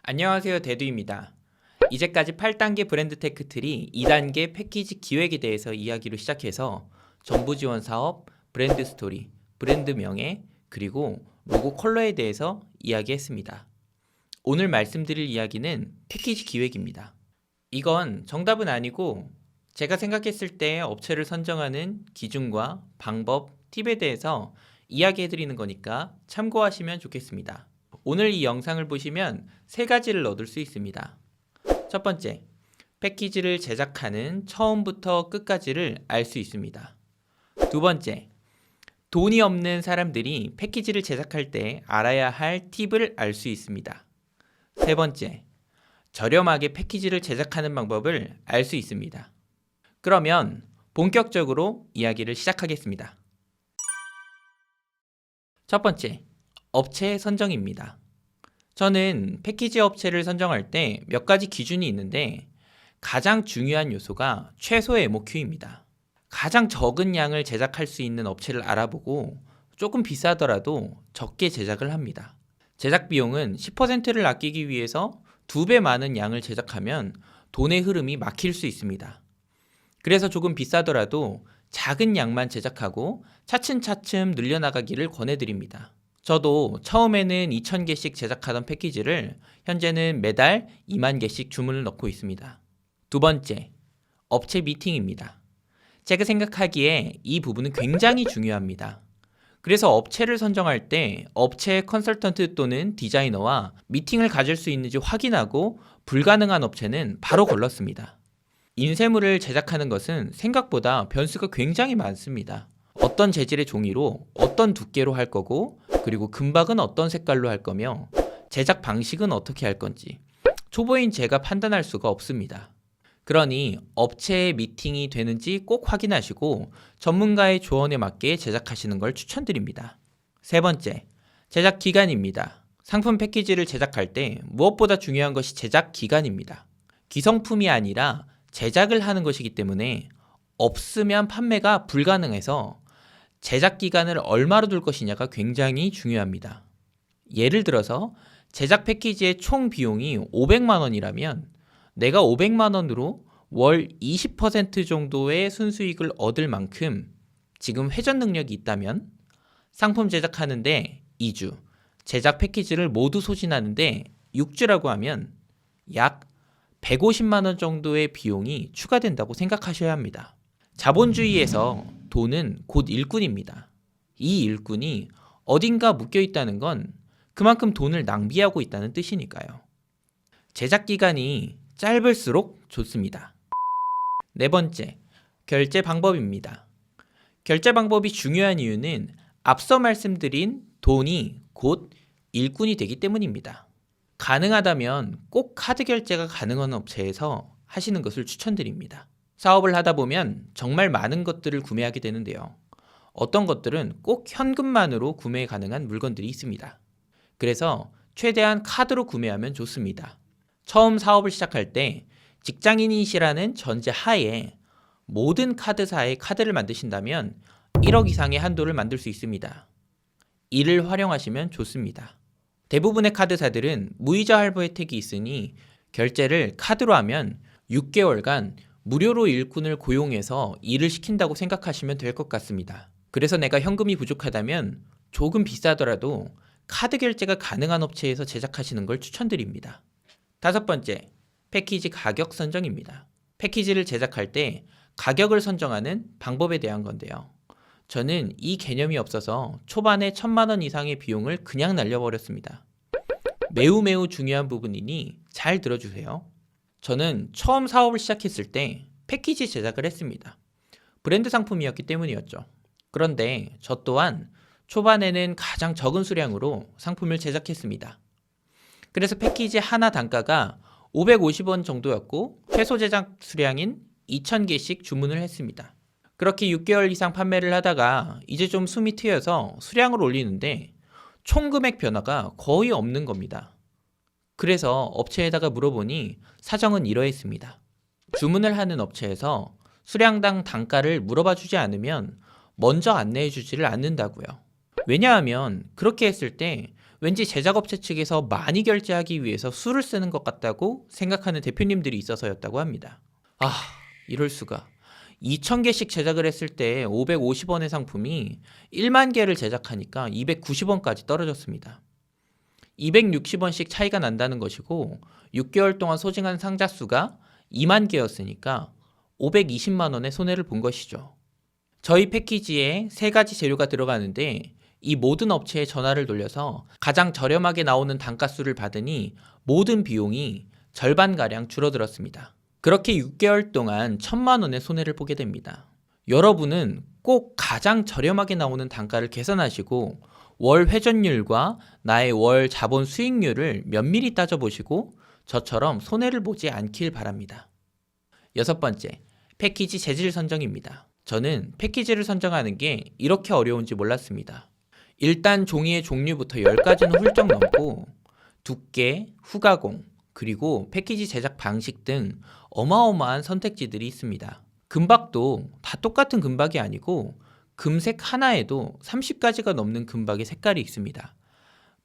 안녕하세요, 대두입니다. 이제까지 8단계 브랜드 테크 트리 2단계 패키지 기획에 대해서 이야기로 시작해서 정부 지원 사업, 브랜드 스토리, 브랜드 명예, 그리고 로고 컬러에 대해서 이야기했습니다. 오늘 말씀드릴 이야기는 패키지 기획입니다. 이건 정답은 아니고 제가 생각했을 때 업체를 선정하는 기준과 방법, 팁에 대해서 이야기해드리는 거니까 참고하시면 좋겠습니다. 오늘 이 영상을 보시면 세 가지를 얻을 수 있습니다. 첫 번째, 패키지를 제작하는 처음부터 끝까지를 알 수 있습니다. 두 번째, 돈이 없는 사람들이 패키지를 제작할 때 알아야 할 팁을 알 수 있습니다. 세 번째, 저렴하게 패키지를 제작하는 방법을 알 수 있습니다. 그러면 본격적으로 이야기를 시작하겠습니다. 첫 번째, 업체 선정입니다. 저는 패키지 업체를 선정할 때 몇 가지 기준이 있는데 가장 중요한 요소가 최소 MOQ입니다. 가장 적은 양을 제작할 수 있는 업체를 알아보고 조금 비싸더라도 적게 제작을 합니다. 제작 비용은 10%를 아끼기 위해서 2배 많은 양을 제작하면 돈의 흐름이 막힐 수 있습니다. 그래서 조금 비싸더라도 작은 양만 제작하고 차츰차츰 늘려나가기를 권해드립니다. 저도 처음에는 2,000개씩 제작하던 패키지를 현재는 매달 2만 개씩 주문을 넣고 있습니다. 두 번째, 업체 미팅입니다. 제가 생각하기에 이 부분은 굉장히 중요합니다. 그래서 업체를 선정할 때 업체 컨설턴트 또는 디자이너와 미팅을 가질 수 있는지 확인하고 불가능한 업체는 바로 걸렀습니다. 인쇄물을 제작하는 것은 생각보다 변수가 굉장히 많습니다. 어떤 재질의 종이로 어떤 두께로 할 거고, 그리고 금박은 어떤 색깔로 할 거며 제작 방식은 어떻게 할 건지 초보인 제가 판단할 수가 없습니다. 그러니 업체의 미팅이 되는지 꼭 확인하시고 전문가의 조언에 맞게 제작하시는 걸 추천드립니다. 세 번째, 제작 기간입니다. 상품 패키지를 제작할 때 무엇보다 중요한 것이 제작 기간입니다. 기성품이 아니라 제작을 하는 것이기 때문에 없으면 판매가 불가능해서 제작 기간을 얼마로 둘 것이냐가 굉장히 중요합니다. 예를 들어서 제작 패키지의 총 비용이 500만 원이라면 내가 500만 원으로 월 20% 정도의 순수익을 얻을 만큼 지금 회전 능력이 있다면 상품 제작하는데 2주, 제작 패키지를 모두 소진하는데 6주라고 하면 약 150만 원 정도의 비용이 추가된다고 생각하셔야 합니다. 자본주의에서 돈은 곧 일꾼입니다. 이 일꾼이 어딘가 묶여 있다는 건 그만큼 돈을 낭비하고 있다는 뜻이니까요. 제작 기간이 짧을수록 좋습니다. 네 번째, 결제 방법입니다. 결제 방법이 중요한 이유는 앞서 말씀드린 돈이 곧 일꾼이 되기 때문입니다. 가능하다면 꼭 카드 결제가 가능한 업체에서 하시는 것을 추천드립니다. 사업을 하다 보면 정말 많은 것들을 구매하게 되는데요. 어떤 것들은 꼭 현금만으로 구매 가능한 물건들이 있습니다. 그래서 최대한 카드로 구매하면 좋습니다. 처음 사업을 시작할 때 직장인이시라는 전제 하에 모든 카드사의 카드를 만드신다면 1억 이상의 한도를 만들 수 있습니다. 이를 활용하시면 좋습니다. 대부분의 카드사들은 무이자 할부 혜택이 있으니 결제를 카드로 하면 6개월간 무료로 일꾼을 고용해서 일을 시킨다고 생각하시면 될 것 같습니다. 그래서 내가 현금이 부족하다면 조금 비싸더라도 카드 결제가 가능한 업체에서 제작하시는 걸 추천드립니다. 다섯 번째, 패키지 가격 선정입니다. 패키지를 제작할 때 가격을 선정하는 방법에 대한 건데요. 저는 이 개념이 없어서 초반에 1,000만 원 이상의 비용을 그냥 날려버렸습니다. 매우 중요한 부분이니 잘 들어주세요. 저는 처음 사업을 시작했을 때 패키지 제작을 했습니다. 브랜드 상품이었기 때문이었죠. 그런데 저 또한 초반에는 가장 적은 수량으로 상품을 제작했습니다. 그래서 패키지 하나 단가가 550원 정도였고 최소 제작 수량인 2,000개씩 주문을 했습니다. 그렇게 6개월 이상 판매를 하다가 이제 좀 숨이 트여서 수량을 올리는데 총 금액 변화가 거의 없는 겁니다. 그래서 업체에다가 물어보니 사정은 이러했습니다. 주문을 하는 업체에서 수량당 단가를 물어봐 주지 않으면 먼저 안내해 주지를 않는다고요. 왜냐하면 그렇게 했을 때 왠지 제작업체 측에서 많이 결제하기 위해서 수를 쓰는 것 같다고 생각하는 대표님들이 있어서였다고 합니다. 아, 이럴 수가. 2,000개씩 제작을 했을 때 550원의 상품이 1만 개를 제작하니까 290원까지 떨어졌습니다. 260원씩 차이가 난다는 것이고 6개월 동안 소진한 상자 수가 2만 개였으니까 520만 원의 손해를 본 것이죠. 저희 패키지에 3가지 재료가 들어가는데 이 모든 업체에 전화를 돌려서 가장 저렴하게 나오는 단가수를 받으니 모든 비용이 절반가량 줄어들었습니다. 그렇게 6개월 동안 1,000만 원의 손해를 보게 됩니다. 여러분은 꼭 가장 저렴하게 나오는 단가를 계산하시고 월 회전율과 나의 월 자본 수익률을 면밀히 따져보시고 저처럼 손해를 보지 않길 바랍니다. 6번째, 패키지 재질 선정입니다. 저는 패키지를 선정하는 게 이렇게 어려운지 몰랐습니다. 일단 종이의 종류부터 10가지는 훌쩍 넘고 두께, 후가공, 그리고 패키지 제작 방식 등 어마어마한 선택지들이 있습니다. 금박도 다 똑같은 금박이 아니고 금색 하나에도 30가지가 넘는 금박의 색깔이 있습니다.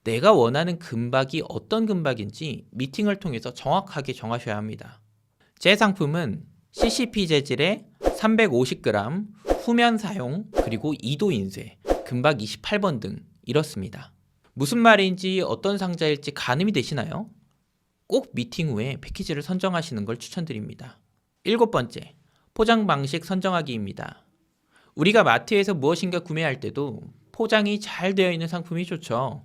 내가 원하는 금박이 어떤 금박인지 미팅을 통해서 정확하게 정하셔야 합니다. 제 상품은 CCP 재질의 350g, 후면 사용, 그리고 2도 인쇄, 금박 28번 등 이렇습니다. 무슨 말인지 어떤 상자일지 가늠이 되시나요? 꼭 미팅 후에 패키지를 선정하시는 걸 추천드립니다. 7번째, 포장 방식 선정하기입니다. 우리가 마트에서 무엇인가 구매할 때도 포장이 잘 되어 있는 상품이 좋죠.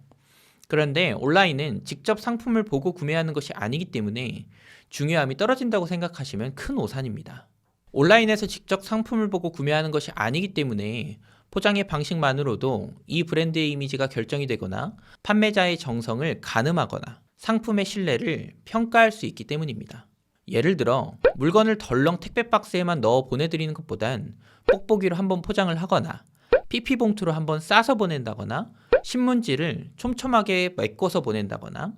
그런데 온라인은 직접 상품을 보고 구매하는 것이 아니기 때문에 중요함이 떨어진다고 생각하시면 큰 오산입니다. 온라인에서 직접 상품을 보고 구매하는 것이 아니기 때문에 포장의 방식만으로도 이 브랜드의 이미지가 결정이 되거나 판매자의 정성을 가늠하거나 상품의 신뢰를 평가할 수 있기 때문입니다. 예를 들어 물건을 덜렁 택배 박스에만 넣어 보내드리는 것보단 뽁뽁이로 한번 포장을 하거나 PP 봉투로 한번 싸서 보낸다거나 신문지를 촘촘하게 메꿔서 보낸다거나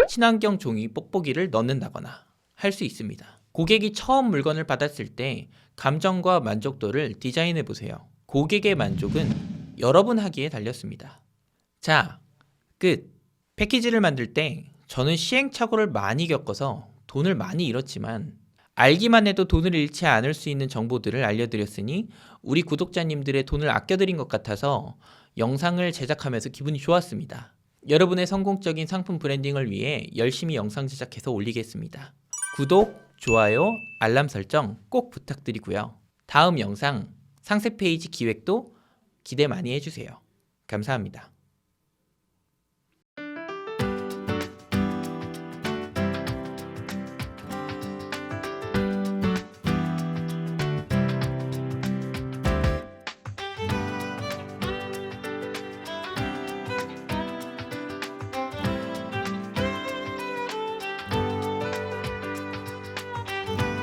친환경 종이 뽁뽁이를 넣는다거나 할 수 있습니다. 고객이 처음 물건을 받았을 때 감정과 만족도를 디자인해 보세요. 고객의 만족은 여러분 하기에 달렸습니다. 자, 끝. 패키지를 만들 때 저는 시행착오를 많이 겪어서 돈을 많이 잃었지만 알기만 해도 돈을 잃지 않을 수 있는 정보들을 알려드렸으니 우리 구독자님들의 돈을 아껴드린 것 같아서 영상을 제작하면서 기분이 좋았습니다. 여러분의 성공적인 상품 브랜딩을 위해 열심히 영상 제작해서 올리겠습니다. 구독, 좋아요, 알람 설정 꼭 부탁드리고요. 다음 영상 상세 페이지 기획도 기대 많이 해주세요. 감사합니다.